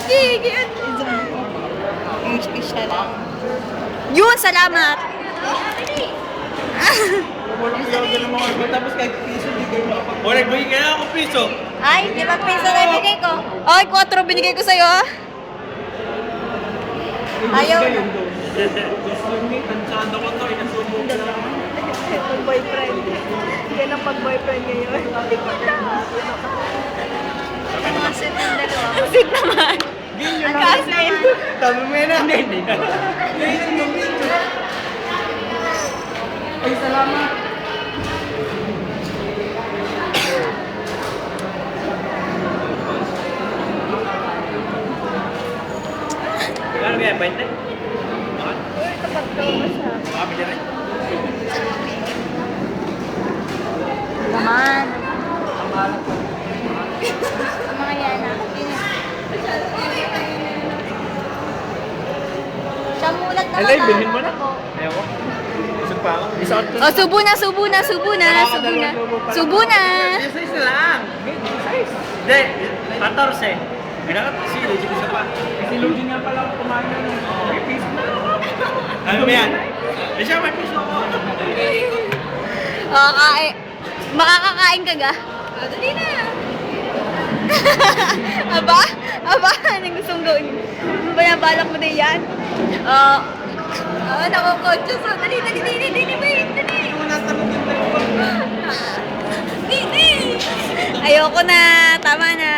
Sige, yan. Speech na lang. Yun, salamat. Tapos kahit piso, di kayo makapag... O, nagbigay ka na ako piso. Ay, 5 peso na ibigay ko. Ay, 4 binigay ko sa'yo, ah. Ayaw na. Tansado ko to, inasubo ko lang. Pag-boyfriend. Yan ang pag-boyfriend ngayon. Hindi ko na. Mga set ng dalawa. Masig naman. Ang kaas naman. Sabi mo yun na. Hindi. Ay, salamat. Kano kaya? 20? Bakit? Kapag daw mo siya. Baka pili rin. Naman. Ang alat ko. Ang mga yan, ah. Siya mulat naman. Alay, ah. bilhin mo na. Ayaw ko. Isang pa ako. Isang ko. Oh, subo na, subo na, subo na, subo na. Subo na. Isa isa lang. Hindi, 14. Kailangan kasi legit isa pa. Kasi Lugin nga pala ako kumain ng may piso na. Ano ba yan? Eh siya may piso ako. Oh, makakakain ka ga? Dali na. Aba? Aba? Anong gustong gawin? Ano ba yan? Balak mo din yan? Nakukonscious. Dali, dali, dali, dali, wait, dali. Dali. Ayoko na. Tama na.